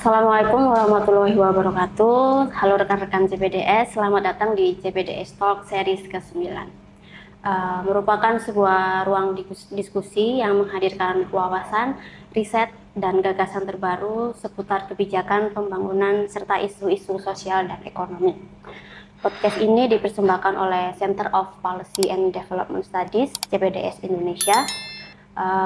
Assalamualaikum warahmatullahi wabarakatuh. Halo rekan-rekan CPDS, selamat datang di CPDS Talk series ke-9. Merupakan sebuah ruang diskusi yang menghadirkan wawasan, riset, dan gagasan terbaru seputar kebijakan pembangunan serta isu-isu sosial dan ekonomi. Podcast ini dipersembahkan oleh Center of Policy and Development Studies CPDS Indonesia.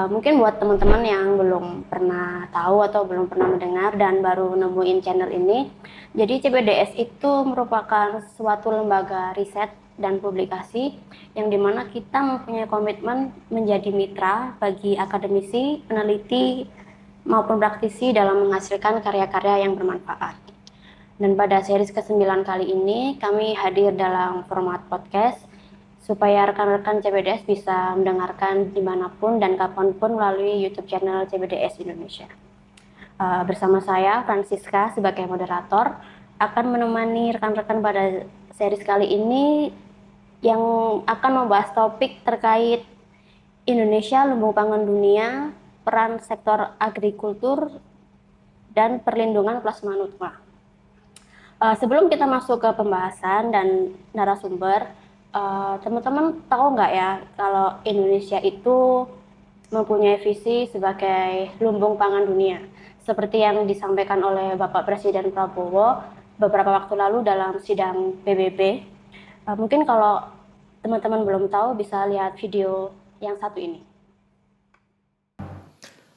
Mungkin buat teman-teman yang belum pernah tahu atau belum pernah mendengar dan baru nemuin channel ini, jadi CPDS itu merupakan suatu lembaga riset dan publikasi yang dimana kita mempunyai komitmen menjadi mitra bagi akademisi, peneliti, maupun praktisi dalam menghasilkan karya-karya yang bermanfaat. Dan pada series ke-9 kali ini, kami hadir dalam format podcast supaya rekan-rekan CPDS bisa mendengarkan dimanapun dan kapanpun melalui YouTube channel CPDS Indonesia. Bersama saya, Francisca, sebagai moderator, akan menemani rekan-rekan pada series kali ini yang akan membahas topik terkait Indonesia lumbung pangan dunia, peran sektor agrikultur, dan perlindungan plasma nutma. Sebelum kita masuk ke pembahasan dan narasumber, teman-teman tahu nggak ya kalau Indonesia itu mempunyai visi sebagai lumbung pangan dunia seperti yang disampaikan oleh Bapak Presiden Prabowo beberapa waktu lalu dalam sidang PBB. Mungkin kalau teman-teman belum tahu bisa lihat video yang satu ini.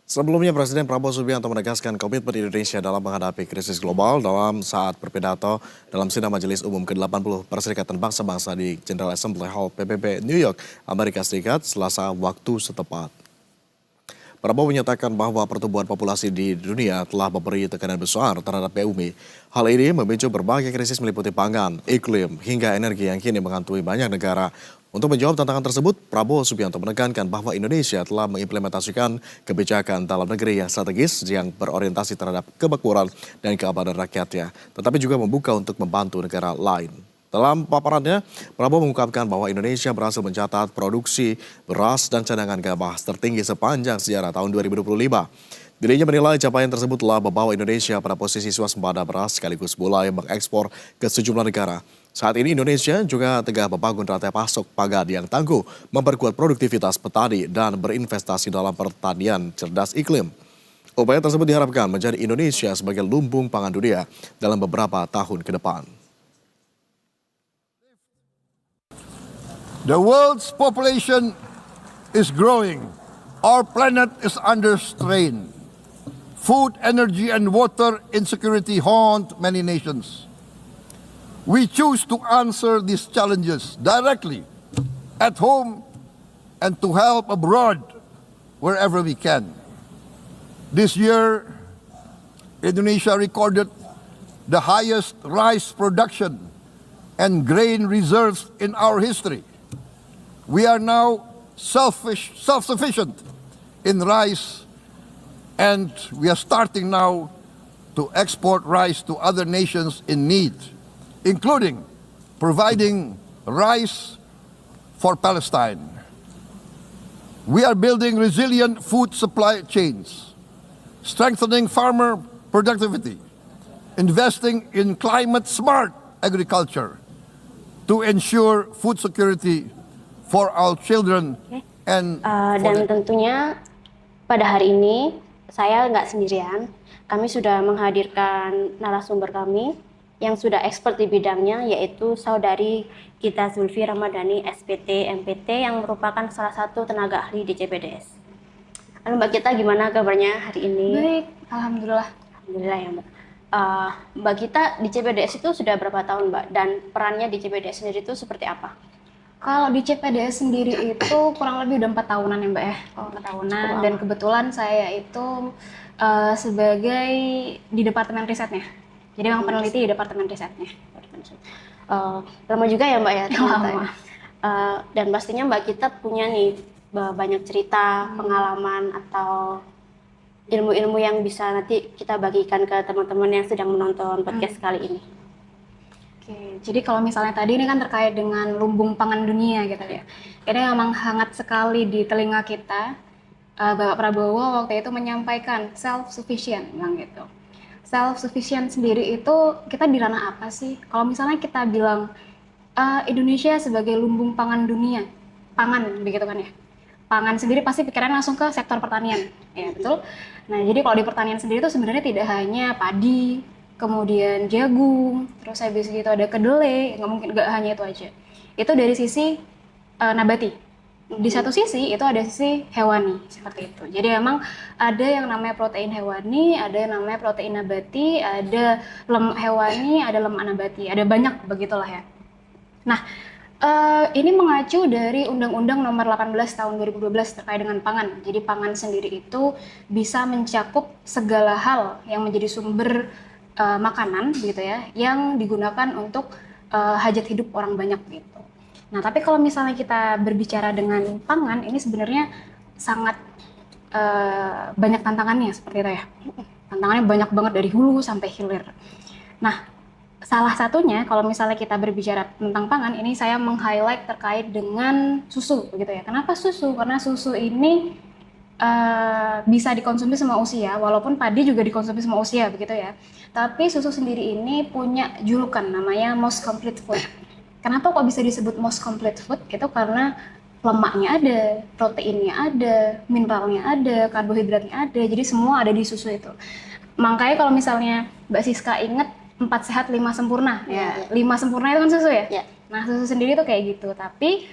Sebelumnya, Presiden Prabowo Subianto menegaskan komitmen Indonesia dalam menghadapi krisis global dalam saat berpidato dalam sidang Majelis Umum ke-80 Perserikatan Bangsa-Bangsa di General Assembly Hall PBB New York, Amerika Serikat, Selasa waktu setempat. Prabowo menyatakan bahwa pertumbuhan populasi di dunia telah memberi tekanan besar terhadap bumi. Hal ini memicu berbagai krisis meliputi pangan, iklim, hingga energi yang kini menghantui banyak negara. Untuk menjawab tantangan tersebut, Prabowo Subianto menekankan bahwa Indonesia telah mengimplementasikan kebijakan dalam negeri yang strategis yang berorientasi terhadap kemakmuran dan keamanan rakyatnya, tetapi juga membuka untuk membantu negara lain. Dalam paparannya, Prabowo mengungkapkan bahwa Indonesia berhasil mencatat produksi beras dan cadangan gabah tertinggi sepanjang sejarah tahun 2025. Dirinya menilai capaian tersebut telah membawa Indonesia pada posisi swasembada beras sekaligus mulai mengekspor ke sejumlah negara. Saat ini Indonesia juga tengah membangun rantai pasok pangan yang tangguh, memperkuat produktivitas petani dan berinvestasi dalam pertanian cerdas iklim. Upaya tersebut diharapkan menjadi Indonesia sebagai lumbung pangan dunia dalam beberapa tahun ke depan. The world's population is growing. Our planet is under strain. Food, energy, and water insecurity haunt many nations. We choose to answer these challenges directly at home and to help abroad wherever we can. This year, Indonesia recorded the highest rice production and grain reserves in our history. We are now self-sufficient in rice, and we are starting now to export rice to other nations in need, including providing rice for Palestine. We are building resilient food supply chains, strengthening farmer productivity, investing in climate-smart agriculture to ensure food security for our children and dan tentunya pada hari ini saya nggak sendirian. Kami sudah menghadirkan narasumber kami yang sudah expert di bidangnya, yaitu saudari Gita Zulfi Ramadhani SPT MPT yang merupakan salah satu tenaga ahli di CPDS. Halo Mbak Gita, gimana kabarnya hari ini? Baik, alhamdulillah. Alhamdulillah ya Mbak. Mbak Gita di CPDS itu sudah berapa tahun Mbak? Dan perannya di CPDS sendiri itu seperti apa? Kalau di CPDS sendiri itu kurang lebih udah 4 tahunan ya Mbak ya. 4 tahunan. Dan kebetulan saya itu sebagai di departemen risetnya. Jadi memang peneliti di departemen risetnya. Lama juga ya Mbak ya ternyata. Lama. Dan pastinya Mbak Gita punya nih banyak cerita, pengalaman atau ilmu-ilmu yang bisa nanti kita bagikan ke teman-teman yang sedang menonton podcast kali ini. Oke, jadi kalau misalnya tadi ini kan terkait dengan lumbung pangan dunia gitu ya. Ini memang hangat sekali di telinga kita. Bapak Prabowo waktu itu menyampaikan self-sufficient, bilang gitu. self sufficient sendiri itu kita di ranah apa sih? Kalau misalnya kita bilang Indonesia sebagai lumbung pangan dunia, pangan begitu kan ya. Pangan sendiri pasti pikirannya langsung ke sektor pertanian, ya betul. Nah jadi kalau di pertanian sendiri itu sebenarnya tidak hanya padi, kemudian jagung, terus habis gitu ada kedelai, nggak hanya itu aja. Itu dari sisi nabati. Di satu sisi itu ada sisi hewani seperti itu. Jadi memang ada yang namanya protein hewani, ada yang namanya protein nabati, ada lemak hewani, ada lemak nabati, ada banyak begitulah ya. Nah, ini mengacu dari Undang-Undang Nomor 18 Tahun 2012 terkait dengan pangan. Jadi pangan sendiri itu bisa mencakup segala hal yang menjadi sumber makanan gitu ya, yang digunakan untuk hajat hidup orang banyak gitu. Nah, tapi kalau misalnya kita berbicara dengan pangan, ini sebenarnya sangat banyak tantangannya seperti itu ya. Tantangannya banyak banget dari hulu sampai hilir. Nah, salah satunya kalau misalnya kita berbicara tentang pangan, ini saya meng-highlight terkait dengan susu begitu ya. Kenapa susu? Karena susu ini bisa dikonsumsi semua usia, walaupun padi juga dikonsumsi semua usia begitu ya. Tapi susu sendiri ini punya julukan namanya most complete food. Kenapa kok bisa disebut most complete food? Itu karena lemaknya ada, proteinnya ada, mineralnya ada, karbohidratnya ada, jadi semua ada di susu itu. Makanya kalau misalnya Mbak Siska inget 4 sehat 5 sempurna, ya 5 sempurna itu kan susu ya? Ya. Nah susu sendiri tuh kayak gitu, tapi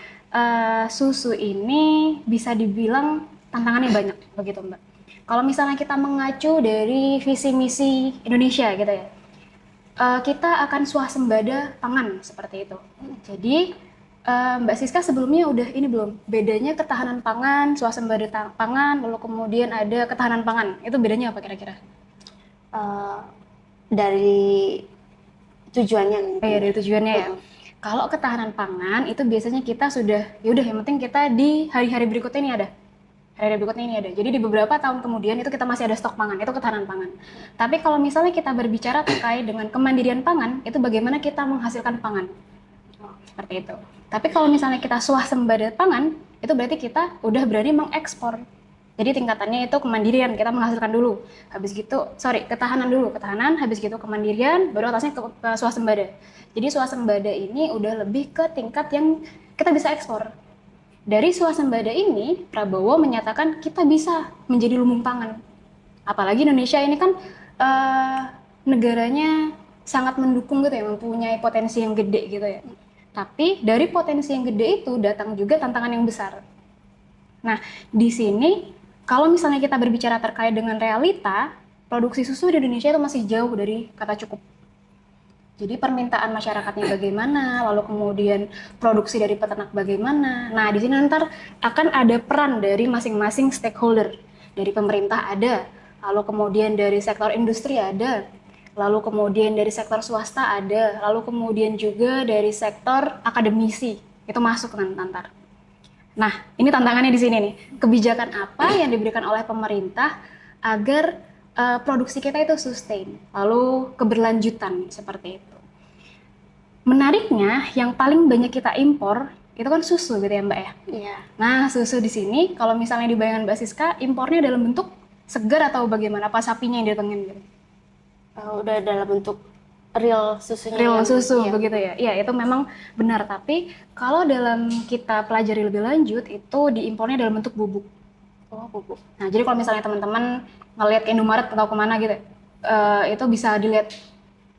susu ini bisa dibilang tantangannya banyak, begitu Mbak. Kalau misalnya kita mengacu dari visi misi Indonesia gitu ya, kita akan swasembada pangan seperti itu. Jadi Mbak Siska sebelumnya udah ini belum bedanya ketahanan pangan, swasembada pangan, lalu kemudian ada ketahanan pangan. Itu bedanya apa kira-kira? Dari tujuannya. Ya dari tujuannya ya. Kalau ketahanan pangan itu biasanya kita sudah ya udah yang penting kita di hari-hari berikutnya ini ada. Hari berikutnya ini ada. Jadi di beberapa tahun kemudian itu kita masih ada stok pangan, itu ketahanan pangan. Tapi kalau misalnya kita berbicara terkait dengan kemandirian pangan, itu bagaimana kita menghasilkan pangan. Seperti itu. Tapi kalau misalnya kita swasembada pangan, itu berarti kita udah berani mengekspor. Jadi tingkatannya itu kemandirian, kita menghasilkan dulu. Habis gitu, ketahanan dulu, ketahanan, habis gitu kemandirian, baru atasnya ke swasembada. Jadi swasembada ini udah lebih ke tingkat yang kita bisa ekspor. Dari swasembada ini, Prabowo menyatakan kita bisa menjadi lumbung pangan. Apalagi Indonesia ini kan negaranya sangat mendukung gitu ya, mempunyai potensi yang gede gitu ya. Tapi dari potensi yang gede itu datang juga tantangan yang besar. Nah, di sini kalau misalnya kita berbicara terkait dengan realita, produksi susu di Indonesia itu masih jauh dari kata cukup. Jadi permintaan masyarakatnya bagaimana, lalu kemudian produksi dari peternak bagaimana. Nah, di sini ntar akan ada peran dari masing-masing stakeholder. Dari pemerintah ada, lalu kemudian dari sektor industri ada, lalu kemudian dari sektor swasta ada, lalu kemudian juga dari sektor akademisi. Itu masuk nanti. Nah, ini tantangannya di sini nih. Kebijakan apa yang diberikan oleh pemerintah agar produksi kita itu sustain, lalu keberlanjutan seperti itu. Menariknya, yang paling banyak kita impor itu kan susu gitu ya Mbak ya. Iya. Nah, susu di sini kalau misalnya di bayangan Mbak Siska, impornya dalam bentuk segar atau bagaimana? Apa sapinya yang datengin gitu? Udah dalam bentuk real susunya. Real susu iya. begitu ya. Iya, itu memang benar, tapi kalau dalam kita pelajari lebih lanjut itu diimpornya dalam bentuk bubuk. Oh, bubuk. Nah, jadi kalau misalnya teman-teman ngelihat ke Indomaret atau kemana gitu, itu bisa dilihat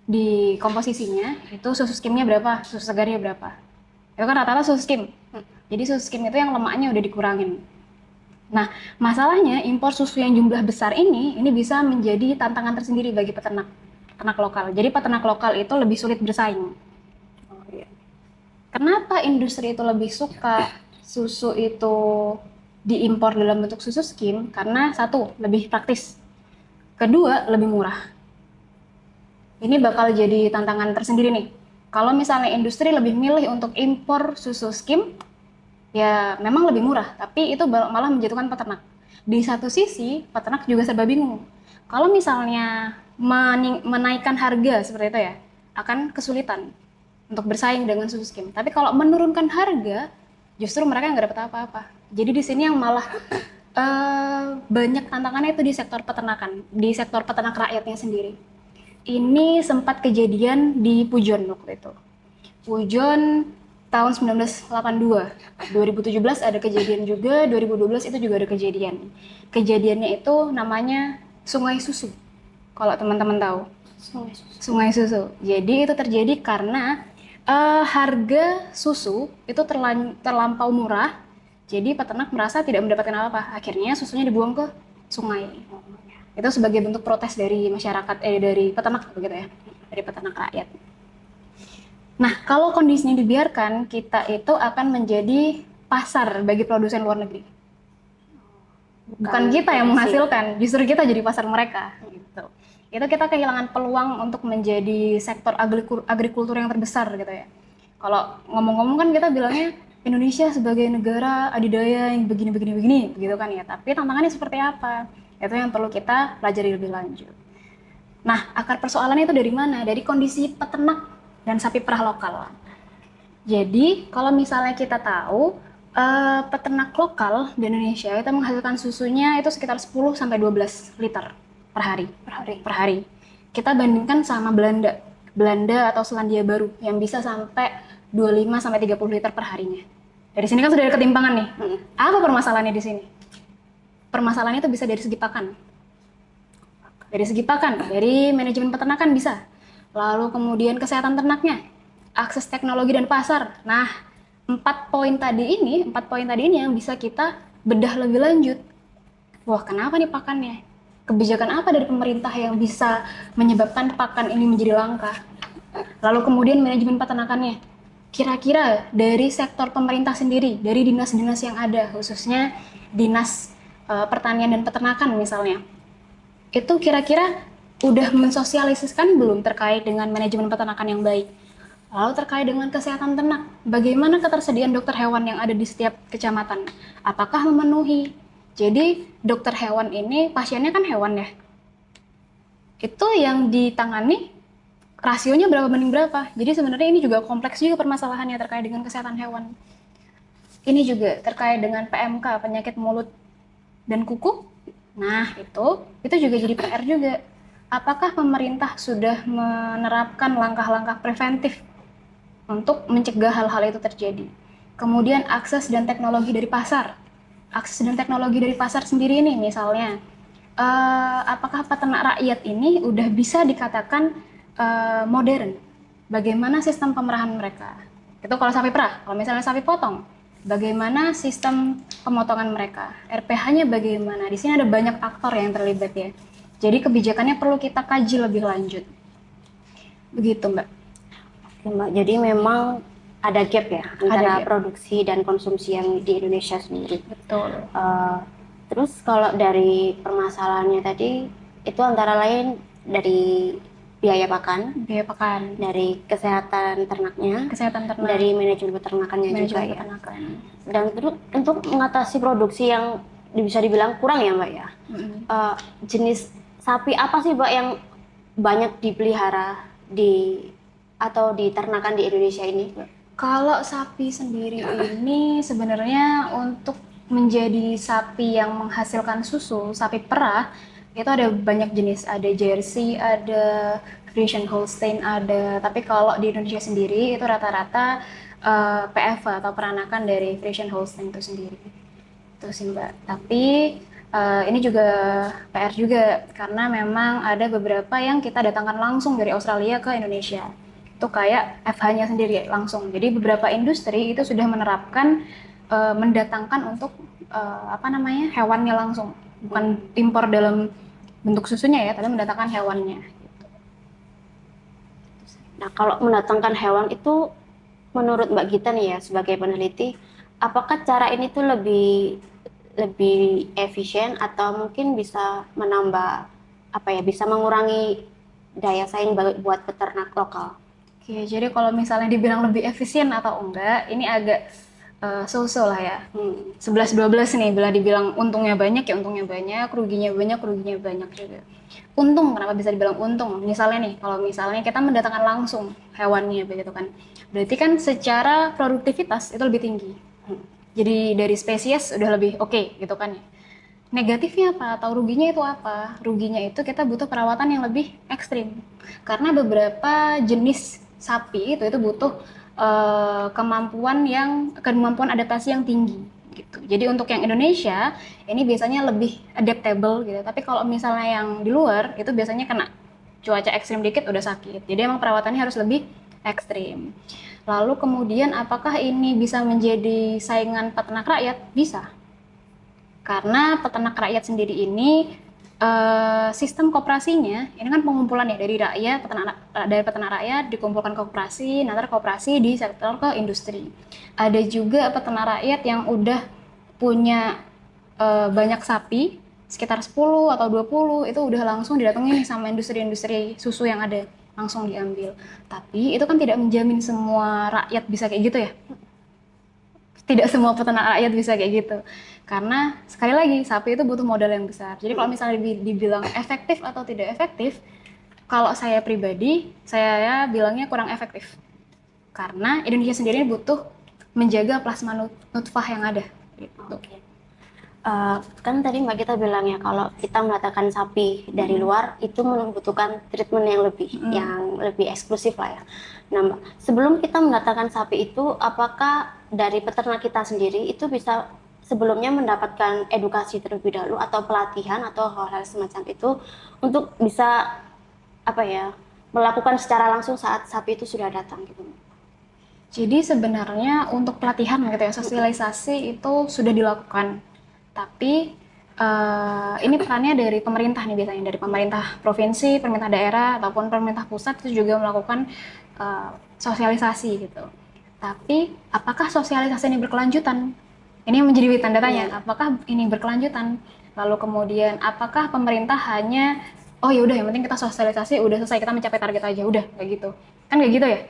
di komposisinya, itu susu skimnya berapa, susu segarnya berapa. Itu kan rata-rata susu skim. Jadi susu skim itu yang lemaknya udah dikurangin. Nah, masalahnya impor susu yang jumlah besar ini bisa menjadi tantangan tersendiri bagi peternak lokal. Jadi peternak lokal itu lebih sulit bersaing. Oh, iya. Kenapa industri itu lebih suka susu itu diimpor dalam bentuk susu skim? Karena satu, lebih praktis. Kedua, lebih murah. Ini bakal jadi tantangan tersendiri nih. Kalau misalnya industri lebih milih untuk impor susu skim, ya memang lebih murah, tapi itu malah menjatuhkan peternak. Di satu sisi, peternak juga serba bingung. Kalau misalnya menaikkan harga seperti itu ya, akan kesulitan untuk bersaing dengan susu skim. Tapi kalau menurunkan harga, justru mereka nggak dapat apa-apa. Jadi di sini yang malah banyak tantangannya itu di sektor peternakan, di sektor peternak rakyatnya sendiri. Ini sempat kejadian di Pujon waktu itu. Pujon tahun 1982. 2017 ada kejadian juga, 2012 itu juga ada kejadian. Kejadiannya itu namanya Sungai Susu. Kalau teman-teman tahu. Sungai Susu. Jadi itu terjadi karena harga susu itu terlampau murah. Jadi peternak merasa tidak mendapatkan apa-apa. Akhirnya susunya dibuang ke sungai. Itu sebagai bentuk protes dari masyarakat, dari peternak begitu ya, dari peternak rakyat. Nah, kalau kondisinya dibiarkan, kita itu akan menjadi pasar bagi produsen luar negeri. Bukan kita yang menghasilkan, justru kita jadi pasar mereka. Gitu. Itu kita kehilangan peluang untuk menjadi sektor agrikultur yang terbesar gitu ya. Kalau ngomong-ngomong kan kita bilangnya Indonesia sebagai negara adidaya yang begini, gitu kan ya. Tapi tantangannya seperti apa? Itu yang perlu kita pelajari lebih lanjut. Nah, akar persoalannya itu dari mana? Dari kondisi peternak dan sapi perah lokal. Jadi, kalau misalnya kita tahu peternak lokal di Indonesia itu menghasilkan susunya itu sekitar 10 sampai 12 liter per hari. Kita bandingkan sama Belanda atau Selandia Baru yang bisa sampai 25 sampai 30 liter per harinya. Dari sini kan sudah ada ketimpangan nih. Apa permasalahannya di sini? Permasalahannya itu bisa dari segi pakan. Dari manajemen peternakan bisa. Lalu kemudian kesehatan ternaknya, akses teknologi dan pasar. Nah, 4 poin tadi ini yang bisa kita bedah lebih lanjut. Wah, kenapa nih pakannya? Kebijakan apa dari pemerintah yang bisa menyebabkan pakan ini menjadi langka? Lalu kemudian manajemen peternakannya. Kira-kira dari sektor pemerintah sendiri, dari dinas-dinas yang ada, khususnya dinas pertanian dan peternakan misalnya, itu kira-kira udah mensosialisasikan belum terkait dengan manajemen peternakan yang baik? Lalu terkait dengan kesehatan ternak, bagaimana ketersediaan dokter hewan yang ada di setiap kecamatan? Apakah memenuhi? Jadi dokter hewan ini, pasiennya kan hewan ya, itu yang ditangani rasionya berapa banding berapa. Jadi sebenarnya ini juga kompleks juga permasalahannya terkait dengan kesehatan hewan. Ini juga terkait dengan PMK, penyakit mulut dan kuku. Nah, itu juga jadi PR juga. Apakah pemerintah sudah menerapkan langkah-langkah preventif untuk mencegah hal-hal itu terjadi? Kemudian akses dan teknologi dari pasar. Akses dan teknologi dari pasar sendiri ini misalnya, apakah peternak rakyat ini udah bisa dikatakan modern? Bagaimana sistem pemerahan mereka? Itu kalau sapi perah. Kalau misalnya sapi potong, bagaimana sistem pemotongan mereka? RPH-nya bagaimana? Di sini ada banyak aktor yang terlibat ya. Jadi kebijakannya perlu kita kaji lebih lanjut. Begitu, Mbak. Oke, Mbak. Jadi memang ada gap ya antara produksi dan konsumsi yang di Indonesia sendiri. Betul. Terus kalau dari permasalahannya tadi itu antara lain dari biaya pakan, dari kesehatan ternaknya, dari manajemen peternakannya juga ya. Dan terus untuk mengatasi produksi yang bisa dibilang kurang ya Mbak ya. Jenis sapi apa sih Mbak yang banyak dipelihara atau diternakan di Indonesia ini? Kalau sapi sendiri ini sebenarnya untuk menjadi sapi yang menghasilkan susu, sapi perah, itu ada banyak jenis. Ada Jersey, ada Friesian Holstein, ada. Tapi kalau di Indonesia sendiri itu rata-rata PFA atau peranakan dari Friesian Holstein itu sendiri. Itu sih Mbak. Tapi ini juga PR juga karena memang ada beberapa yang kita datangkan langsung dari Australia ke Indonesia. Itu kayak FH-nya sendiri langsung. Jadi beberapa industri itu sudah menerapkan mendatangkan untuk hewannya langsung, bukan impor dalam bentuk susunya ya, tapi mendatangkan hewannya. Nah, kalau mendatangkan hewan itu menurut Mbak Gita nih ya sebagai peneliti, apakah cara ini tuh lebih efisien atau mungkin bisa menambah bisa mengurangi daya saing buat peternak lokal? Oke, jadi kalau misalnya dibilang lebih efisien atau enggak, ini agak so-so lah ya. 11-12 nih, bila dibilang untungnya banyak ya untungnya banyak, ruginya banyak juga. Untung, kenapa bisa dibilang untung? Misalnya nih, kalau misalnya kita mendatangkan langsung hewannya begitu kan, berarti kan secara produktivitas itu lebih tinggi. Jadi dari spesies udah lebih oke gitu kan ya. Negatifnya apa? Atau ruginya itu apa? Ruginya itu kita butuh perawatan yang lebih ekstrim. Karena beberapa jenis sapi itu butuh kemampuan adaptasi yang tinggi gitu. Jadi untuk yang Indonesia ini biasanya lebih adaptable gitu. Tapi kalau misalnya yang di luar itu biasanya kena cuaca ekstrim dikit udah sakit. Jadi emang perawatannya harus lebih ekstrim. Lalu kemudian apakah ini bisa menjadi saingan peternak rakyat? Bisa. Karena peternak rakyat sendiri ini sistem koperasinya ini kan pengumpulan ya dari rakyat, dari peternak rakyat dikumpulkan ke koperasi, nanti koperasi di sektor ke industri. Ada juga peternak rakyat yang udah punya banyak sapi, sekitar 10 atau 20 itu udah langsung didatengin nih sama industri-industri susu yang ada, langsung diambil. Tapi itu kan tidak menjamin semua rakyat bisa kayak gitu ya. Tidak semua peternak rakyat bisa kayak gitu. Karena sekali lagi sapi itu butuh modal yang besar. Jadi kalau misalnya dibilang efektif atau tidak efektif, kalau saya pribadi, saya bilangnya kurang efektif. Karena Indonesia sendiri butuh menjaga plasma nutfah yang ada. Gitu. Oke. Kan tadi Mbak Gita bilang ya kalau kita mendatangkan sapi dari luar itu membutuhkan treatment yang lebih eksklusif lah ya. Nah Mbak, sebelum kita mendatangkan sapi itu, apakah dari peternak kita sendiri itu bisa sebelumnya mendapatkan edukasi terlebih dahulu atau pelatihan atau hal-hal semacam itu untuk bisa melakukan secara langsung saat sapi itu sudah datang gitu? Jadi sebenarnya untuk pelatihan gitu ya, sosialisasi itu sudah dilakukan. Tapi ini perannya dari pemerintah nih biasanya, dari pemerintah provinsi, pemerintah daerah, ataupun pemerintah pusat itu juga melakukan sosialisasi gitu. Tapi apakah sosialisasi ini berkelanjutan? Ini yang menjadi tanda tanya. Apakah ini berkelanjutan? Lalu kemudian apakah pemerintah hanya oh ya udah yang penting kita sosialisasi udah selesai kita mencapai target aja udah kayak gitu kan kayak gitu ya.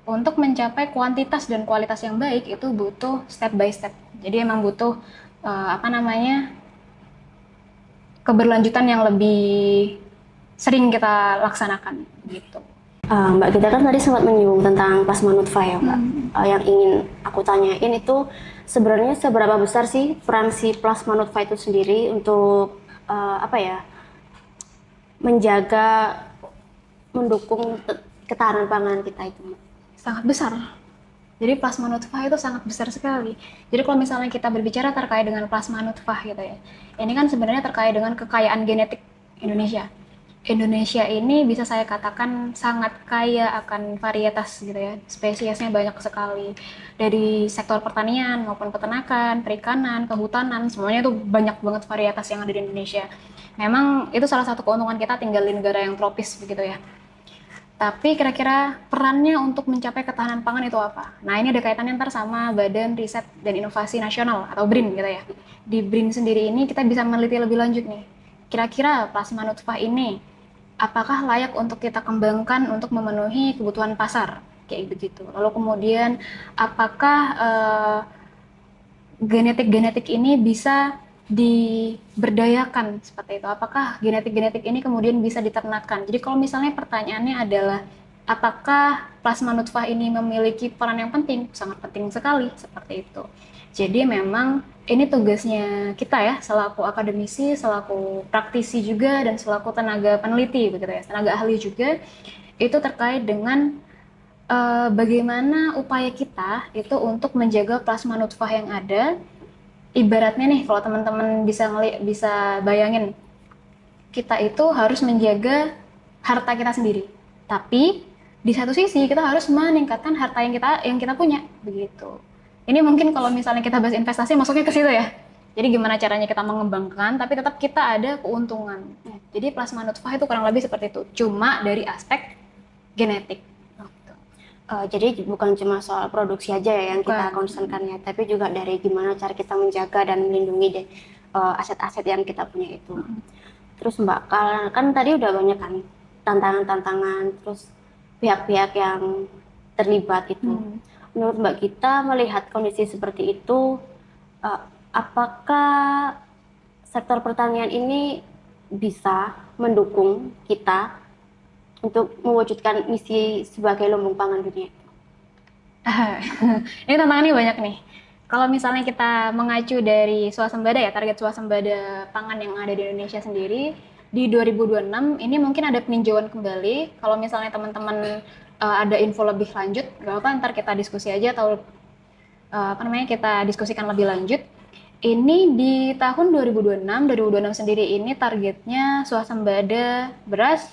Untuk mencapai kuantitas dan kualitas yang baik itu butuh step by step. Jadi emang butuh keberlanjutan yang lebih sering kita laksanakan gitu. Mbak Gita kan tadi sempat menyinggung tentang plasma nutfah ya Mbak. Yang ingin aku tanyain itu sebenarnya seberapa besar sih peran si plasma nutfah itu sendiri untuk menjaga, mendukung ketahanan pangan kita itu Mbak? Sangat besar. Jadi plasma nutfah itu sangat besar sekali. Jadi kalau misalnya kita berbicara terkait dengan plasma nutfah gitu ya, ini kan sebenarnya terkait dengan kekayaan genetik Indonesia. Indonesia ini bisa saya katakan sangat kaya akan varietas gitu ya, spesiesnya banyak sekali. Dari sektor pertanian maupun peternakan, perikanan, kehutanan, semuanya itu banyak banget varietas yang ada di Indonesia. Memang itu salah satu keuntungan kita tinggal di negara yang tropis begitu ya. Tapi kira-kira perannya untuk mencapai ketahanan pangan itu apa? Nah ini ada kaitannya ntar sama Badan Riset dan Inovasi Nasional atau BRIN gitu ya. Di BRIN sendiri ini kita bisa meneliti lebih lanjut nih. Kira-kira plasma nutfah ini apakah layak untuk kita kembangkan untuk memenuhi kebutuhan pasar? Kayak begitu. Lalu kemudian apakah genetik-genetik ini bisa diberdayakan seperti itu. Apakah genetik-genetik ini kemudian bisa diternakkan? Jadi kalau misalnya pertanyaannya adalah apakah plasma nutfah ini memiliki peran yang penting? Sangat penting sekali seperti itu. Jadi memang ini tugasnya kita ya selaku akademisi, selaku praktisi juga dan selaku tenaga peneliti begitu ya, tenaga ahli juga itu terkait dengan bagaimana upaya kita itu untuk menjaga plasma nutfah yang ada. Ibaratnya nih kalau teman-teman bisa bayangin kita itu harus menjaga harta kita sendiri, tapi di satu sisi kita harus meningkatkan harta yang kita punya begitu. Ini mungkin kalau misalnya kita bahas investasi masuknya ke situ ya. Jadi gimana caranya kita mengembangkan tapi tetap kita ada keuntungan. Jadi plasma nutfah itu kurang lebih seperti itu, cuma dari aspek genetik. Jadi bukan cuma soal produksi aja ya yang kita concernkan ya, tapi juga dari gimana cara kita menjaga dan melindungi aset-aset yang kita punya itu. Terus Mbak, kan tadi udah banyak kan tantangan-tantangan, terus pihak-pihak yang terlibat itu. Menurut Mbak Gita melihat kondisi seperti itu, apakah sektor pertanian ini bisa mendukung kita untuk mewujudkan misi sebagai lumbung pangan dunia? Ini tantangannya banyak nih. Kalau misalnya kita mengacu dari swasembada ya, target swasembada pangan yang ada di Indonesia sendiri, di 2026 ini mungkin ada peninjauan kembali. Kalau misalnya teman-teman ada info lebih lanjut, nggak apa ntar kita diskusi aja atau kita diskusikan lebih lanjut. Ini di tahun 2026 sendiri ini targetnya swasembada beras,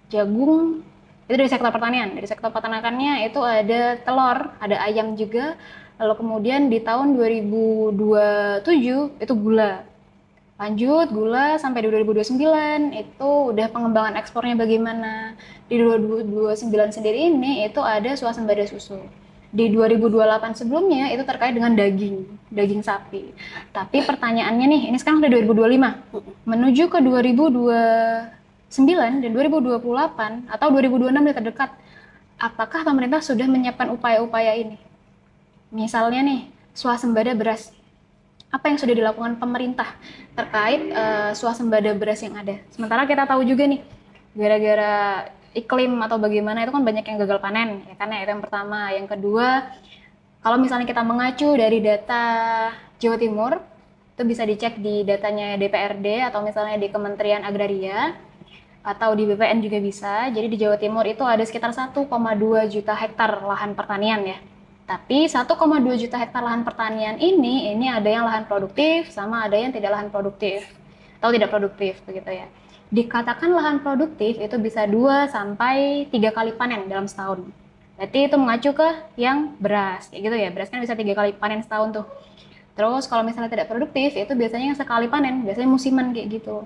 jagung, itu dari sektor pertanian. Dari sektor peternakannya itu ada telur, ada ayam juga. Lalu kemudian di tahun 2027 itu gula. Lanjut gula sampai di 2029 itu udah pengembangan ekspornya bagaimana. Di 2029 sendiri ini itu ada swasembada susu. Di 2028 sebelumnya itu terkait dengan daging sapi. Tapi pertanyaannya nih, ini sekarang udah 2025. Menuju ke 2029 dan 2028 atau 2026 yang terdekat, apakah pemerintah sudah menyiapkan upaya-upaya ini? Misalnya nih, swasembada beras. Apa yang sudah dilakukan pemerintah terkait swasembada beras yang ada? Sementara kita tahu juga nih, gara-gara iklim atau bagaimana itu kan banyak yang gagal panen, ya kan ya, itu yang pertama. Yang kedua, kalau misalnya kita mengacu dari data Jawa Timur, itu bisa dicek di datanya DPRD atau misalnya di Kementerian Agraria atau di BPN juga bisa. Jadi di Jawa Timur itu ada sekitar 1,2 juta hektar lahan pertanian ya. Tapi 1,2 juta hektar lahan pertanian ini ada yang lahan produktif sama ada yang tidak lahan produktif atau tidak produktif begitu ya. Dikatakan lahan produktif itu bisa 2 sampai 3 kali panen dalam setahun. Berarti itu mengacu ke yang beras, kayak gitu ya. Beras kan bisa 3 kali panen setahun tuh. Terus kalau misalnya tidak produktif itu biasanya yang sekali panen, biasanya musiman kayak gitu.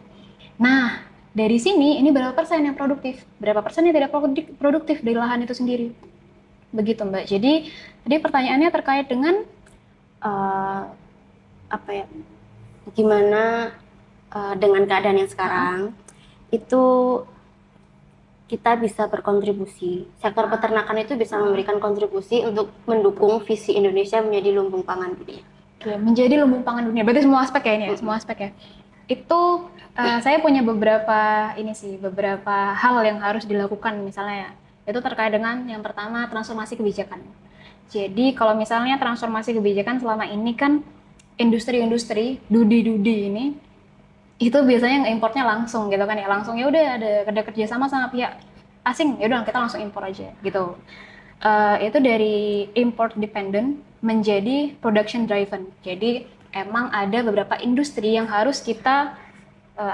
Nah, dari sini ini berapa persen yang produktif, berapa persen yang tidak produktif dari lahan itu sendiri. Begitu Mbak. Jadi tadi pertanyaannya terkait dengan gimana dengan keadaan yang sekarang itu kita bisa berkontribusi. Sektor peternakan itu bisa memberikan kontribusi untuk mendukung visi Indonesia menjadi lumbung pangan dunia. Oke, menjadi lumbung pangan dunia. Berarti semua aspek ya ini ya, semua aspek ya. Itu saya punya beberapa hal yang harus dilakukan misalnya ya. Itu terkait dengan yang pertama transformasi kebijakan. Jadi kalau misalnya transformasi kebijakan selama ini kan industri-industri dudi ini itu biasanya importnya langsung gitu kan ya, langsung ya udah ada kerjasama sama pihak asing, ya udah kita langsung impor aja gitu. Itu dari import dependent menjadi production driven. Jadi emang ada beberapa industri yang harus kita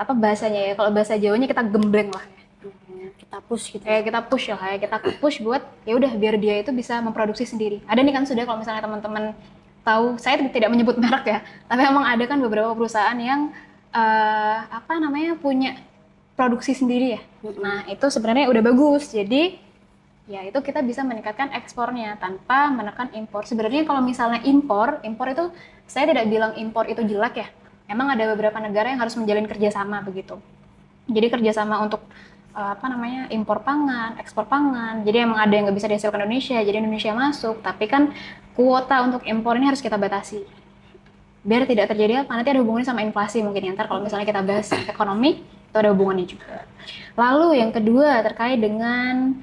bahasanya ya, kalau bahasa Jawanya kita gembleng lah. Kita push gitu. Kita push buat ya udah biar dia itu bisa memproduksi sendiri. Ada nih kan sudah, kalau misalnya teman-teman tahu, saya tidak menyebut merek ya, tapi emang ada kan beberapa perusahaan yang punya produksi sendiri ya. Nah, itu sebenarnya udah bagus. Jadi ya itu kita bisa meningkatkan ekspornya tanpa menekan impor. Sebenarnya kalau misalnya impor itu saya tidak bilang impor itu jelek ya. Emang ada beberapa negara yang harus menjalin kerjasama begitu. Jadi kerjasama untuk impor pangan, ekspor pangan. Jadi emang ada yang nggak bisa dihasilkan Indonesia, jadi Indonesia masuk. Tapi kan kuota untuk impor ini harus kita batasi. Biar tidak terjadi nanti ada hubungannya sama inflasi mungkin ya. Ntar kalau misalnya kita bahas ekonomi, itu ada hubungannya juga. Lalu yang kedua terkait dengan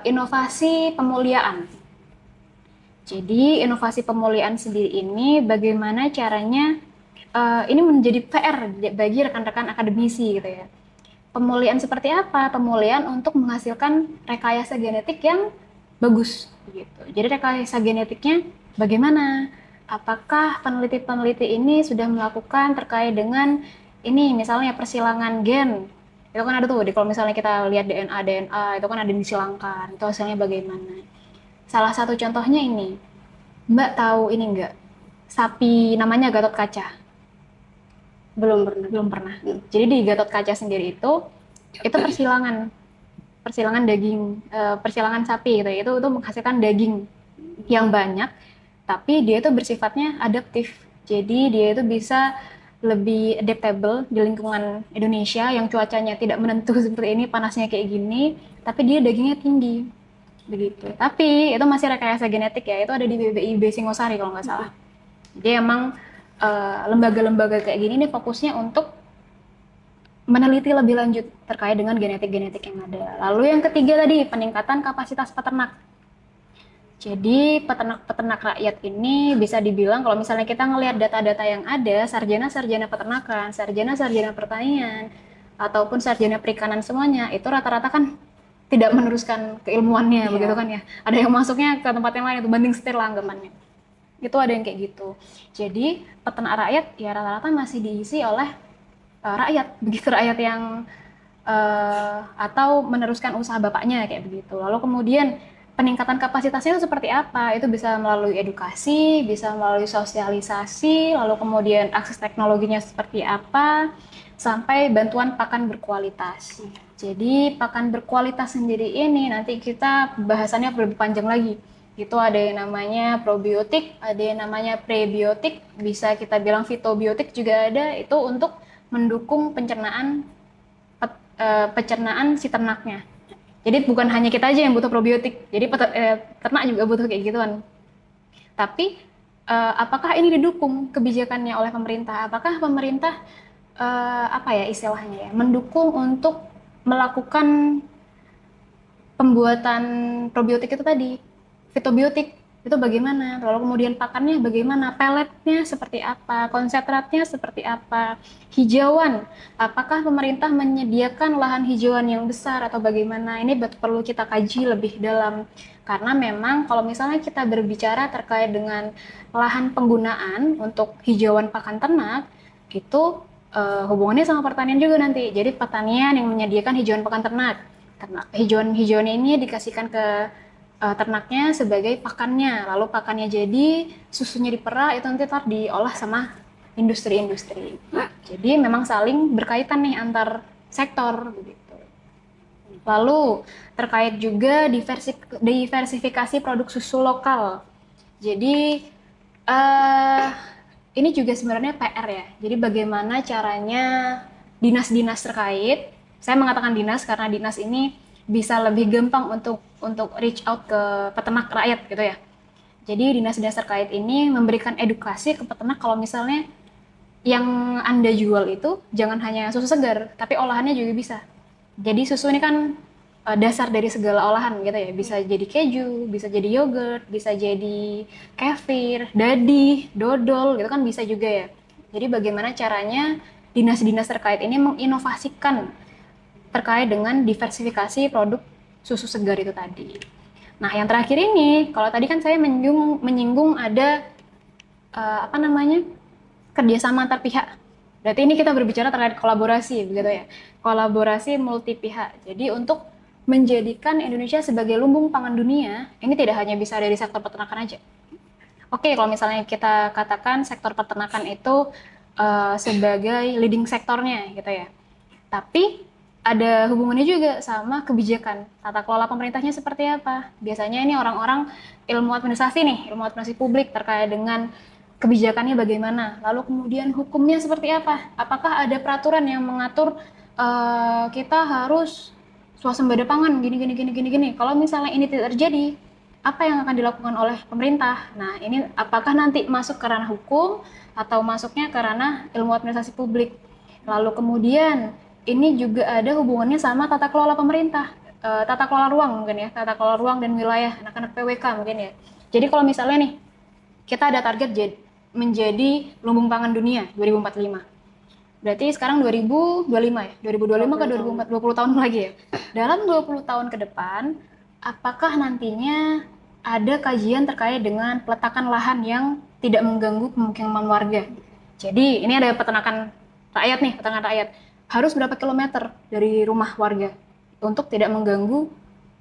inovasi pemuliaan. Jadi inovasi pemuliaan sendiri ini bagaimana caranya ini menjadi PR bagi rekan-rekan akademisi gitu ya. Pemulihan seperti apa? Pemulihan untuk menghasilkan rekayasa genetik yang bagus gitu. Jadi rekayasa genetiknya bagaimana? Apakah peneliti-peneliti ini sudah melakukan terkait dengan ini misalnya persilangan gen? Itu kan ada tuh, kalau misalnya kita lihat DNA itu kan ada disilangkan, itu hasilnya bagaimana? Salah satu contohnya ini, Mbak tahu ini enggak? Sapi namanya Gatot Kaca. Belum pernah. Jadi di Gatot Kaca sendiri itu persilangan daging, persilangan sapi gitu. Itu menghasilkan daging yang banyak, tapi dia itu bersifatnya adaptif. Jadi dia itu bisa lebih adaptable di lingkungan Indonesia yang cuacanya tidak menentu seperti ini, panasnya kayak gini, tapi dia dagingnya tinggi. Begitu. Tapi itu masih rekayasa genetik ya, itu ada di BBIB Singosari kalau nggak salah. Jadi emang lembaga-lembaga kayak gini nih fokusnya untuk meneliti lebih lanjut terkait dengan genetik-genetik yang ada. Lalu yang ketiga tadi, peningkatan kapasitas peternak. Jadi peternak-peternak rakyat ini bisa dibilang kalau misalnya kita ngelihat data-data yang ada, sarjana-sarjana peternakan, sarjana-sarjana pertanian, ataupun sarjana perikanan semuanya, itu rata-rata kan tidak meneruskan keilmuannya, begitu kan ya. Ada yang masuknya ke tempat yang lain, itu banding setir lah anggapannya. Itu ada yang kayak gitu. Jadi peternak rakyat ya rata-rata masih diisi oleh rakyat, begitu rakyat yang atau meneruskan usaha bapaknya kayak begitu. Lalu kemudian peningkatan kapasitasnya itu seperti apa? Itu bisa melalui edukasi, bisa melalui sosialisasi, lalu kemudian akses teknologinya seperti apa, sampai bantuan pakan berkualitas. Jadi pakan berkualitas sendiri ini nanti kita bahasannya lebih panjang lagi. Itu ada yang namanya probiotik, ada yang namanya prebiotik, bisa kita bilang fitobiotik juga ada, itu untuk mendukung pencernaan si ternaknya. Jadi bukan hanya kita aja yang butuh probiotik, jadi ternak juga butuh kayak gituan. Tapi apakah ini didukung kebijakannya oleh pemerintah? Apakah pemerintah apa ya istilahnya ya, mendukung untuk melakukan pembuatan probiotik itu tadi, fitobiotik itu bagaimana, lalu kemudian pakannya bagaimana, peletnya seperti apa, konsentratnya seperti apa, hijauan, apakah pemerintah menyediakan lahan hijauan yang besar atau bagaimana, ini perlu kita kaji lebih dalam, karena memang kalau misalnya kita berbicara terkait dengan lahan penggunaan untuk hijauan pakan ternak, itu hubungannya sama pertanian juga nanti, jadi pertanian yang menyediakan hijauan pakan ternak, hijauan ini dikasihkan ke ternaknya sebagai pakannya, lalu pakannya jadi, susunya diperah, itu nanti diolah sama industri-industri. Jadi memang saling berkaitan nih antar sektor begitu. Lalu terkait juga diversifikasi produk susu lokal. Jadi ini juga sebenarnya PR ya. Jadi bagaimana caranya dinas-dinas terkait, saya mengatakan dinas karena dinas ini bisa lebih gampang untuk reach out ke peternak rakyat gitu ya. Jadi dinas-dinas terkait ini memberikan edukasi ke peternak kalau misalnya yang Anda jual itu jangan hanya susu segar, tapi olahannya juga bisa. Jadi susu ini kan dasar dari segala olahan gitu ya. Bisa jadi keju, bisa jadi yogurt, bisa jadi kefir, dadih, dodol gitu kan bisa juga ya. Jadi bagaimana caranya dinas-dinas terkait ini menginovasikan terkait dengan diversifikasi produk susu segar itu tadi. Nah, yang terakhir ini, kalau tadi kan saya menyinggung ada kerjasama antar pihak. Berarti ini kita berbicara terkait kolaborasi, begitu ya. Kolaborasi multi pihak. Jadi untuk menjadikan Indonesia sebagai lumbung pangan dunia, ini tidak hanya bisa dari sektor peternakan aja. Oke, kalau misalnya kita katakan sektor peternakan itu sebagai leading sektornya, gitu ya. Tapi ada hubungannya juga sama kebijakan, tata kelola pemerintahnya seperti apa. Biasanya ini orang-orang ilmu administrasi publik terkait dengan kebijakannya bagaimana, lalu kemudian hukumnya seperti apa. Apakah ada peraturan yang mengatur kita harus swasembada pangan gini. Kalau misalnya ini tidak terjadi, apa yang akan dilakukan oleh pemerintah? Nah, ini apakah nanti masuk ke ranah hukum atau masuknya ke ranah ilmu administrasi publik? Lalu kemudian ini juga ada hubungannya sama tata kelola pemerintah, tata kelola ruang mungkin ya, tata kelola ruang dan wilayah, anak-anak PWK mungkin ya. Jadi kalau misalnya nih, kita ada target menjadi lumbung pangan dunia 2045. Berarti sekarang 2025 ya, 2025 ke 2020 tahun lagi ya. Dalam 20 tahun ke depan, apakah nantinya ada kajian terkait dengan peletakan lahan yang tidak mengganggu pemukiman warga? Jadi ini ada peternakan rakyat. Harus berapa kilometer dari rumah warga untuk tidak mengganggu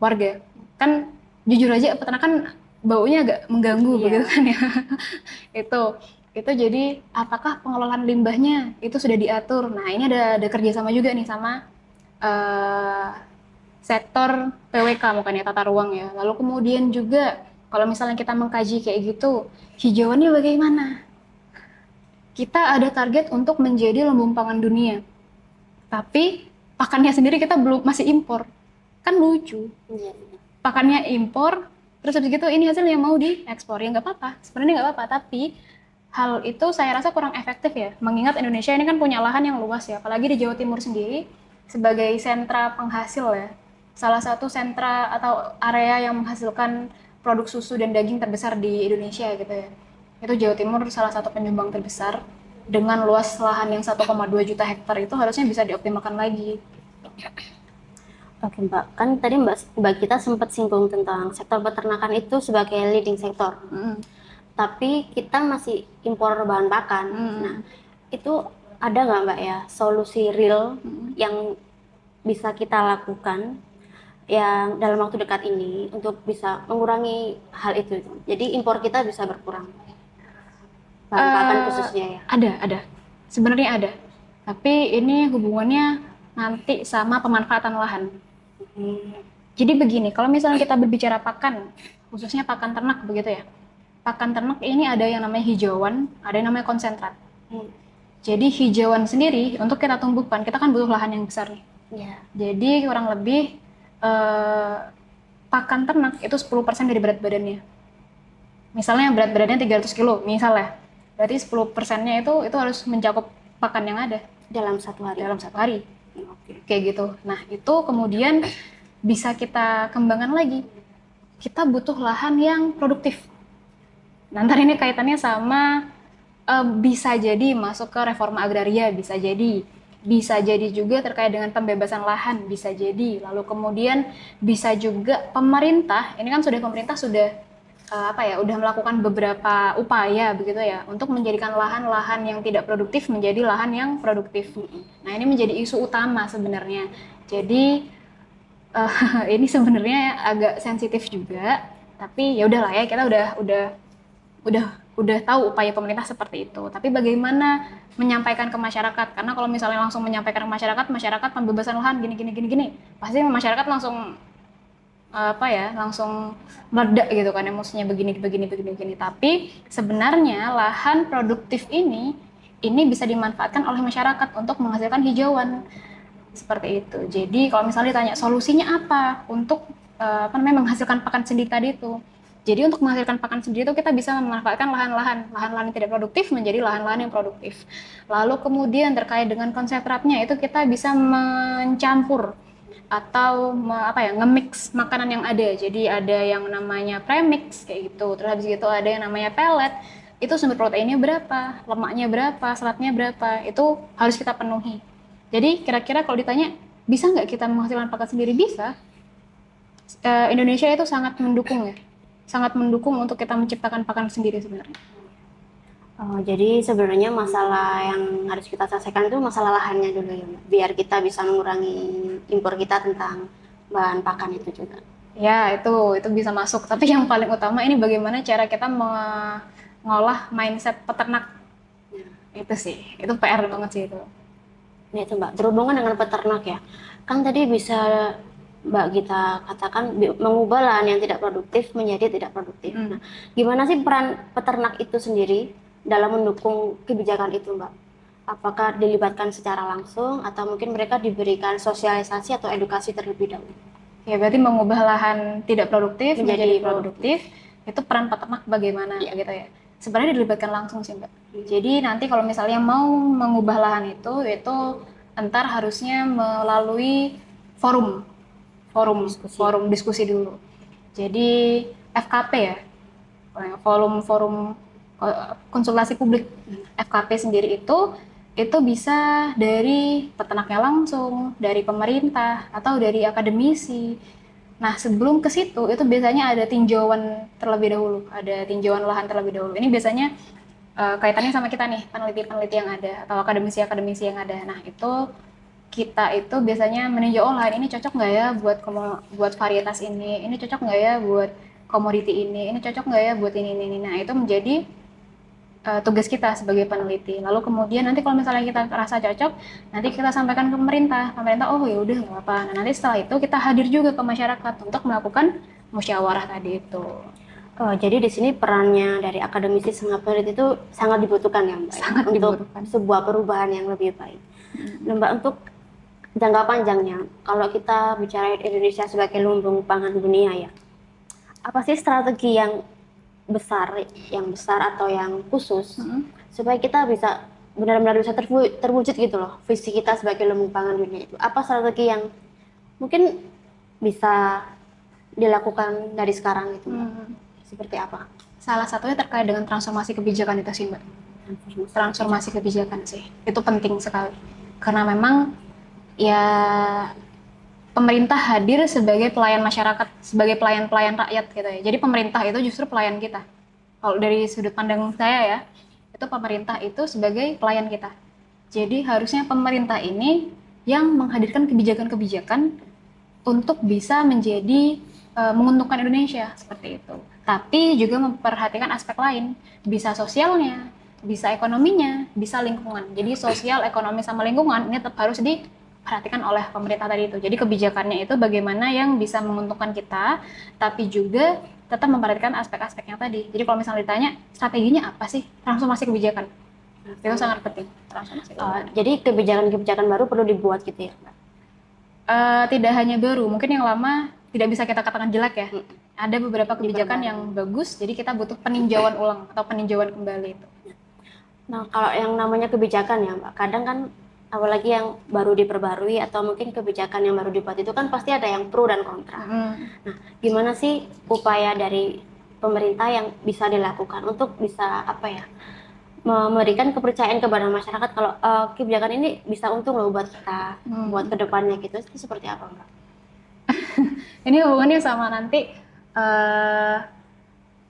warga. Kan jujur aja peternakan baunya agak mengganggu begitu kan ya. Itu jadi apakah pengelolaan limbahnya itu sudah diatur. Nah, ini ada kerjasama juga nih sama sektor PWK bukan ya, tata ruang ya. Lalu kemudian juga kalau misalnya kita mengkaji kayak gitu, hijauannya bagaimana? Kita ada target untuk menjadi lumbung pangan dunia. Tapi pakannya sendiri kita masih impor. Kan lucu. Pakannya impor, terus habis gitu ini hasilnya mau diekspor. Ya nggak apa-apa, sebenarnya nggak apa-apa. Tapi hal itu saya rasa kurang efektif ya. Mengingat Indonesia ini kan punya lahan yang luas ya. Apalagi di Jawa Timur sendiri sebagai sentra penghasil ya. Salah satu sentra atau area yang menghasilkan produk susu dan daging terbesar di Indonesia gitu ya. Itu Jawa Timur salah satu penyumbang terbesar dengan luas lahan yang 1,2 juta hektar itu harusnya bisa dioptimalkan lagi. Oke Mbak, kan tadi Mbak kita sempat singgung tentang sektor peternakan itu sebagai leading sektor. Tapi kita masih impor bahan pakan. Nah, itu ada nggak Mbak ya solusi real yang bisa kita lakukan yang dalam waktu dekat ini untuk bisa mengurangi hal itu? Jadi impor kita bisa berkurang. Bahan pakan khususnya ya. Ada. Sebenarnya ada. Tapi ini hubungannya nanti sama pemanfaatan lahan. Jadi begini, kalau misalnya kita berbicara pakan, khususnya pakan ternak begitu ya. Pakan ternak ini ada yang namanya hijauan, ada yang namanya konsentrat. Jadi hijauan sendiri untuk kita tumbuhkan, kita kan butuh lahan yang besar nih. Ya. Jadi kurang lebih pakan ternak itu 10% dari berat badannya. Misalnya berat badannya 300 kilo, misalnya. Berarti 10%-nya itu harus mencakup pakan yang ada Dalam satu hari. dalam satu hari. Kayak gitu. Nah, itu kemudian bisa kita kembangkan lagi. Kita butuh lahan yang produktif. Nah, ntar ini kaitannya sama bisa jadi masuk ke reforma agraria, bisa jadi juga terkait dengan pembebasan lahan, bisa jadi. Lalu kemudian bisa juga pemerintah, ini kan pemerintah sudah udah melakukan beberapa upaya begitu ya untuk menjadikan lahan-lahan yang tidak produktif menjadi lahan yang produktif. Nah, ini menjadi isu utama sebenarnya. Jadi ini sebenarnya agak sensitif juga, tapi ya udahlah ya, kita udah tahu upaya pemerintah seperti itu. Tapi bagaimana menyampaikan ke masyarakat? Karena kalau misalnya langsung menyampaikan ke masyarakat pembebasan lahan gini, pasti masyarakat langsung langsung meledak gitu kan, emosinya begini. Tapi sebenarnya lahan produktif ini bisa dimanfaatkan oleh masyarakat untuk menghasilkan hijauan seperti itu. Jadi kalau misalnya ditanya solusinya apa untuk menghasilkan pakan sendiri tadi itu. Jadi untuk menghasilkan pakan sendiri itu kita bisa memanfaatkan lahan-lahan yang tidak produktif menjadi lahan-lahan yang produktif. Lalu kemudian terkait dengan konsentratnya itu kita bisa mencampur atau nge-mix makanan yang ada. Jadi ada yang namanya premix kayak gitu. Terus habis itu ada yang namanya pellet. Itu sumber proteinnya berapa, lemaknya berapa, seratnya berapa. Itu harus kita penuhi. Jadi kira-kira kalau ditanya bisa nggak kita menghasilkan pakan sendiri? Bisa. Indonesia itu sangat mendukung ya. Sangat mendukung untuk kita menciptakan pakan sendiri sebenarnya. Jadi sebenarnya masalah yang harus kita selesaikan itu masalah lahannya dulu ya, biar kita bisa mengurangi impor kita tentang bahan pakan itu juga. Ya, itu bisa masuk. Tapi yang paling utama ini bagaimana cara kita mengolah mindset peternak. Itu sih, itu PR banget sih itu. Nah itu Mbak, berhubungan dengan peternak ya, kan tadi bisa Mbak kita katakan mengubah lahan yang tidak produktif menjadi tidak produktif. Nah, gimana sih peran peternak itu sendiri dalam mendukung kebijakan itu Mbak? Apakah dilibatkan secara langsung atau mungkin mereka diberikan sosialisasi atau edukasi terlebih dahulu? Ya berarti mengubah lahan tidak produktif menjadi produktif, itu peran peternak bagaimana gitu ya. Sebenarnya dilibatkan langsung sih Mbak. Jadi nanti kalau misalnya mau mengubah lahan itu entar harusnya melalui forum diskusi dulu. Jadi FKP ya, forum konsultasi publik. FKP sendiri itu bisa dari peternaknya langsung, dari pemerintah atau dari akademisi. Nah, sebelum ke situ itu biasanya ada tinjauan terlebih dahulu, ada tinjauan lahan terlebih dahulu. Ini biasanya kaitannya sama kita nih, peneliti-peneliti yang ada atau akademisi-akademisi yang ada. Nah, kita itu biasanya meninjau lahan ini cocok nggak ya buat varietas ini cocok nggak ya buat komoditi ini cocok nggak ya buat ini. Nah, itu menjadi tugas kita sebagai peneliti. Lalu kemudian nanti kalau misalnya kita rasa cocok, nanti kita sampaikan ke pemerintah. Oh ya udah nggak apa. Nah, nanti setelah itu kita hadir juga ke masyarakat untuk melakukan musyawarah tadi itu. Jadi di sini perannya dari akademisi sama peneliti itu sangat dibutuhkan ya Mbak. Sangat untuk dibutuhkan. Sebuah perubahan yang lebih baik. Nah, Mbak, untuk jangka panjangnya, kalau kita bicara Indonesia sebagai lumbung pangan dunia ya, apa sih strategi yang besar atau yang khusus supaya kita bisa benar-benar bisa terwujud gitu loh visi kita sebagai lumbung pangan dunia itu? Apa strategi yang mungkin bisa dilakukan dari sekarang gitu, Mbak? Seperti apa? Salah satunya terkait dengan transformasi kebijakan itu sih, Mbak. Transformasi kebijakan sih, itu penting sekali. Karena memang ya pemerintah hadir sebagai pelayan masyarakat, sebagai pelayan-pelayan rakyat gitu ya. Jadi pemerintah itu justru pelayan kita. Kalau dari sudut pandang saya ya, itu pemerintah itu sebagai pelayan kita. Jadi harusnya pemerintah ini yang menghadirkan kebijakan-kebijakan untuk bisa menjadi menguntungkan Indonesia seperti itu. Tapi juga memperhatikan aspek lain, bisa sosialnya, bisa ekonominya, bisa lingkungan. Jadi sosial, ekonomi sama lingkungan ini tetap harus diperhatikan oleh pemerintah tadi itu. Jadi kebijakannya itu bagaimana yang bisa menguntungkan kita, tapi juga tetap memperhatikan aspek-aspeknya tadi. Jadi kalau misalnya ditanya strateginya apa sih transformasi kebijakan, itu sangat penting. Transformasi kebijakan. Jadi kebijakan-kebijakan baru perlu dibuat gitu ya, Mbak? Tidak hanya baru, mungkin yang lama tidak bisa kita katakan jelek ya. Ada beberapa kebijakan yang bagus, jadi kita butuh peninjauan ulang atau peninjauan kembali itu. Nah, kalau yang namanya kebijakan ya, Mbak, kadang kan apalagi yang baru diperbarui atau mungkin kebijakan yang baru dibuat itu kan pasti ada yang pro dan kontra. Nah, gimana sih upaya dari pemerintah yang bisa dilakukan untuk bisa apa ya, memberikan kepercayaan kepada masyarakat kalau kebijakan ini bisa untung loh buat kita, buat kedepannya gitu, itu seperti apa, Mbak? Ini hubungannya sama nanti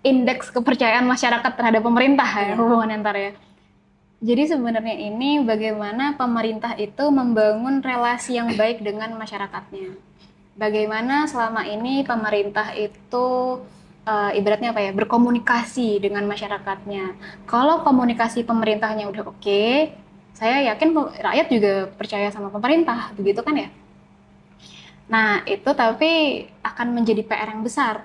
indeks kepercayaan masyarakat terhadap pemerintah ya, hubungannya ntar ya. Jadi sebenarnya ini bagaimana pemerintah itu membangun relasi yang baik dengan masyarakatnya. Bagaimana selama ini pemerintah itu ibaratnya apa ya, berkomunikasi dengan masyarakatnya. Kalau komunikasi pemerintahnya udah oke, saya yakin rakyat juga percaya sama pemerintah, begitu kan ya? Nah, itu tapi akan menjadi PR yang besar.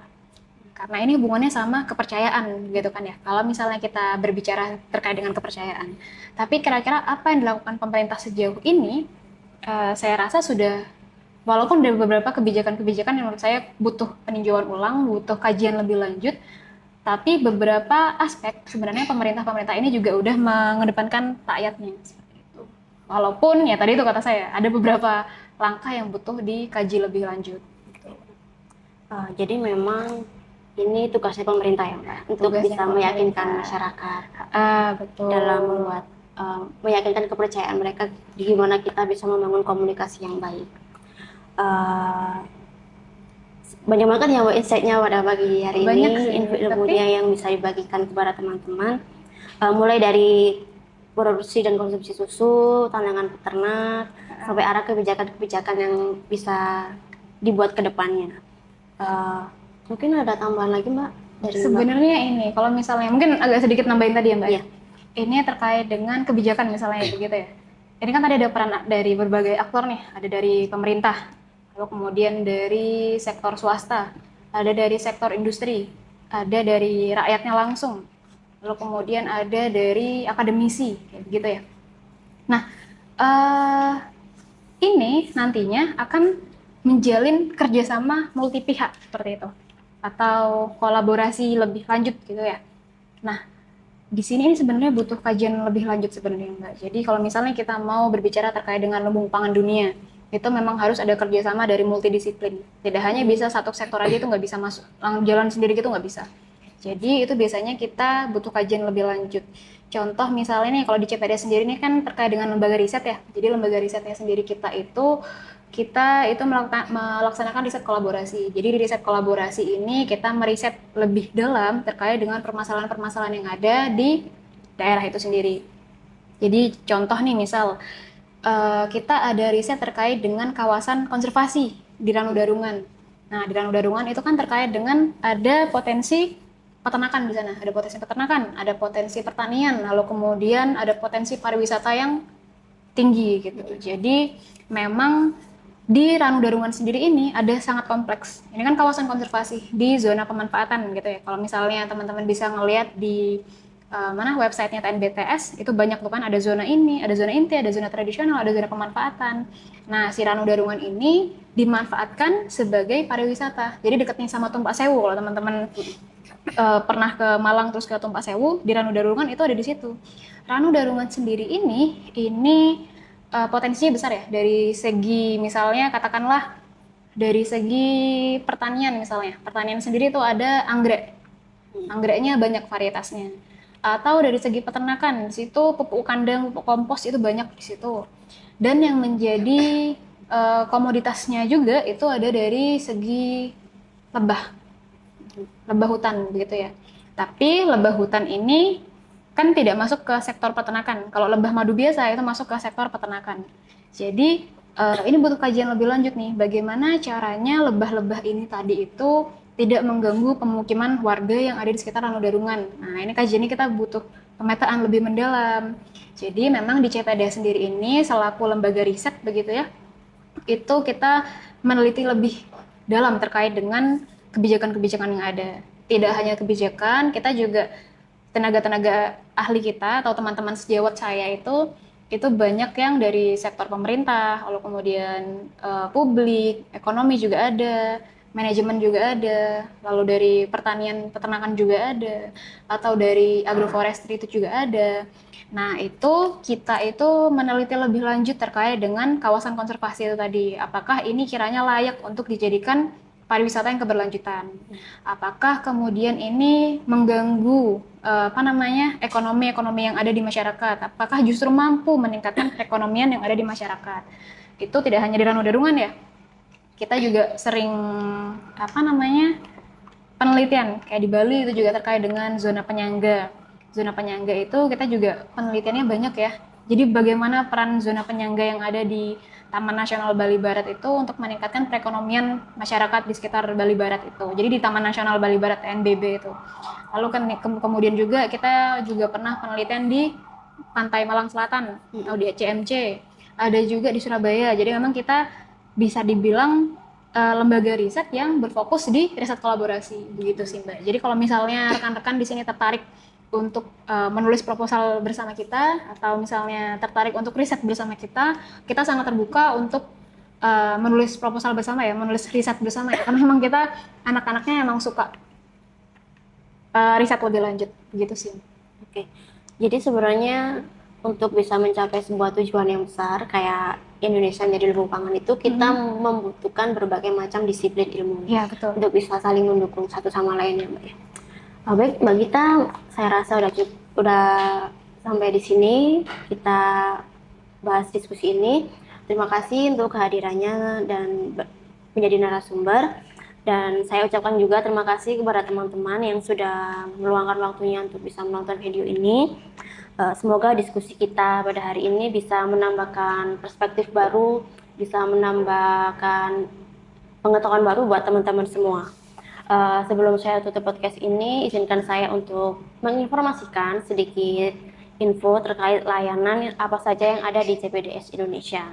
Karena ini hubungannya sama kepercayaan, gitu kan ya. Kalau misalnya kita berbicara terkait dengan kepercayaan. Tapi kira-kira apa yang dilakukan pemerintah sejauh ini, saya rasa sudah, walaupun ada beberapa kebijakan-kebijakan yang menurut saya butuh peninjauan ulang, butuh kajian lebih lanjut, tapi beberapa aspek sebenarnya pemerintah-pemerintah ini juga udah mengedepankan rakyatnya. Seperti itu. Walaupun ya tadi itu kata saya, ada beberapa langkah yang butuh dikaji lebih lanjut. Jadi memang ini tugasnya pemerintah ya, Mbak, untuk bisa meyakinkan masyarakat betul. dalam membuat meyakinkan kepercayaan mereka gimana kita bisa membangun komunikasi yang baik. Banyak banget ya, Mbak, insight-nya pada pagi hari Banyak ini, sih, ilmu-ilmunya yang bisa dibagikan kepada teman-teman, mulai dari produksi dan konsumsi susu, tandangan peternak, sampai arah kebijakan-kebijakan yang bisa dibuat ke depannya. Mungkin ada tambahan lagi, Mbak? Dari Sebenarnya ini, kalau misalnya mungkin agak sedikit nambahin tadi ya, Mbak. Iya. Ini terkait dengan kebijakan misalnya itu gitu ya. Ini kan tadi ada peran dari berbagai aktor nih, ada dari pemerintah, lalu kemudian dari sektor swasta, ada dari sektor industri, ada dari rakyatnya langsung, lalu kemudian ada dari akademisi, kayak gitu ya. Nah, ini nantinya akan menjalin kerjasama multi pihak seperti itu, atau kolaborasi lebih lanjut gitu ya. Nah, di sini ini sebenarnya butuh kajian lebih lanjut sebenarnya, Mbak. Jadi kalau misalnya kita mau berbicara terkait dengan lumbung pangan dunia, itu memang harus ada kerjasama dari multidisiplin. Tidak hanya bisa satu sektor aja itu nggak bisa masuk, jalan sendiri gitu nggak bisa. Jadi itu biasanya kita butuh kajian lebih lanjut. Contoh misalnya nih, kalau di CPD sendiri ini kan terkait dengan lembaga riset ya. Jadi lembaga risetnya sendiri kita itu melaksanakan riset kolaborasi. Jadi di riset kolaborasi ini kita meriset lebih dalam terkait dengan permasalahan-permasalahan yang ada di daerah itu sendiri. Jadi contoh nih misal kita ada riset terkait dengan kawasan konservasi di Ranudarungan. Nah di Ranudarungan itu kan terkait dengan ada potensi peternakan di sana, ada potensi peternakan, ada potensi pertanian, lalu kemudian ada potensi pariwisata yang tinggi gitu. Jadi memang di Ranudarungan sendiri ini ada sangat kompleks. Ini kan kawasan konservasi di zona pemanfaatan gitu ya. Kalau misalnya teman-teman bisa ngelihat di websitenya TNBTS, itu banyak tuh kan, ada zona ini, ada zona inti, ada zona tradisional, ada zona pemanfaatan. Nah, si Ranudarungan ini dimanfaatkan sebagai pariwisata. Jadi dekatnya sama Tumpak Sewu. Kalau teman-teman pernah ke Malang terus ke Tumpak Sewu, di Ranudarungan itu ada di situ. Ranudarungan sendiri ini potensinya besar ya, dari segi misalnya katakanlah Dari segi pertanian misalnya, pertanian sendiri itu ada anggrek. Anggreknya banyak varietasnya. Atau dari segi peternakan, di situ pupuk kandang, pupuk kompos itu banyak di situ. Dan yang menjadi komoditasnya juga itu ada dari segi lebah, lebah hutan begitu ya. Tapi lebah hutan ini kan tidak masuk ke sektor peternakan. Kalau lebah madu biasa itu masuk ke sektor peternakan. Jadi ini butuh kajian lebih lanjut nih, bagaimana caranya lebah-lebah ini tadi itu tidak mengganggu pemukiman warga yang ada di sekitar Ranu Darungan. Nah, ini kajiannya kita butuh pemetaan lebih mendalam. Jadi memang di CPD sendiri ini selaku lembaga riset begitu ya, itu kita meneliti lebih dalam terkait dengan kebijakan-kebijakan yang ada. Tidak hanya kebijakan, kita juga tenaga-tenaga ahli kita atau teman-teman sejawat saya itu banyak yang dari sektor pemerintah, lalu kemudian publik, ekonomi juga ada, manajemen juga ada, lalu dari pertanian peternakan juga ada, atau dari agroforestry itu juga ada. Nah, itu kita itu meneliti lebih lanjut terkait dengan kawasan konservasi itu tadi. Apakah ini kiranya layak untuk dijadikan pariwisata yang keberlanjutan? Apakah kemudian ini mengganggu ekonomi yang ada di masyarakat? Apakah justru mampu meningkatkan perekonomian yang ada di masyarakat? Itu tidak hanya di Ranu Darungan ya. Kita juga sering penelitian kayak di Bali itu juga terkait dengan zona penyangga. Zona penyangga itu kita juga penelitiannya banyak ya. Jadi bagaimana peran zona penyangga yang ada di Taman Nasional Bali Barat itu untuk meningkatkan perekonomian masyarakat di sekitar Bali Barat itu. Jadi di Taman Nasional Bali Barat TNBB itu. Lalu kemudian juga kita juga pernah penelitian di Pantai Malang Selatan atau di CMC. Ada juga di Surabaya. Jadi memang kita bisa dibilang lembaga riset yang berfokus di riset kolaborasi begitu sih Mbak. Jadi kalau misalnya rekan-rekan di sini tertarik untuk menulis proposal bersama kita atau misalnya tertarik untuk riset bersama kita sangat terbuka untuk menulis proposal bersama ya, menulis riset bersama ya. Karena memang kita anak-anaknya emang suka riset lebih lanjut begitu sih. Oke. Jadi sebenarnya untuk bisa mencapai sebuah tujuan yang besar kayak Indonesia menjadi lumbung pangan itu kita membutuhkan berbagai macam disiplin ilmu untuk bisa saling mendukung satu sama lain ya Mbak ya. Baik, Mbak Gita, saya rasa udah sampai di sini kita bahas diskusi ini. Terima kasih untuk kehadirannya dan menjadi narasumber. Dan saya ucapkan juga terima kasih kepada teman-teman yang sudah meluangkan waktunya untuk bisa menonton video ini. Semoga diskusi kita pada hari ini bisa menambahkan perspektif baru, bisa menambahkan pengetahuan baru buat teman-teman semua. Sebelum saya tutup podcast ini, izinkan saya untuk menginformasikan sedikit info terkait layanan apa saja yang ada di CPDS Indonesia.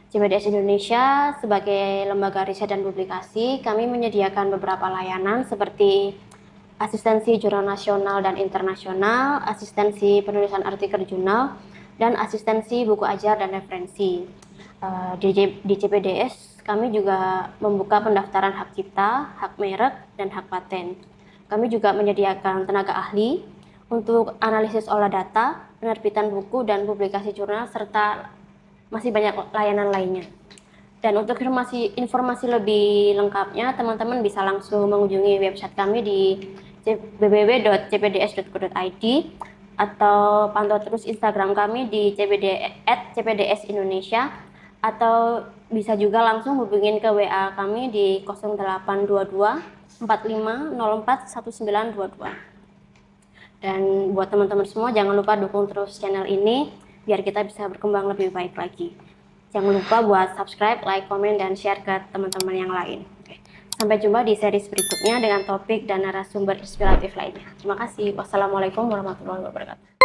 CPDS Indonesia sebagai lembaga riset dan publikasi, kami menyediakan beberapa layanan seperti asistensi jurnal nasional dan internasional, asistensi penulisan artikel jurnal, dan asistensi buku ajar dan referensi. Di CPDS kami juga membuka pendaftaran hak cipta, hak merek, dan hak paten. Kami juga menyediakan tenaga ahli untuk analisis olah data, penerbitan buku dan publikasi jurnal, serta masih banyak layanan lainnya. Dan untuk informasi lebih lengkapnya, teman-teman bisa langsung mengunjungi website kami di www.cpds.co.id atau pantau terus Instagram kami di @cpds Indonesia, atau bisa juga langsung hubungin ke WA kami di 0822 4504 1922. Dan buat teman-teman semua, jangan lupa dukung terus channel ini biar kita bisa berkembang lebih baik lagi. Jangan lupa buat subscribe, like, komen, dan share ke teman-teman yang lain. Oke. Sampai jumpa di series berikutnya dengan topik dan narasumber inspiratif lainnya. Terima kasih. Wassalamualaikum warahmatullahi wabarakatuh.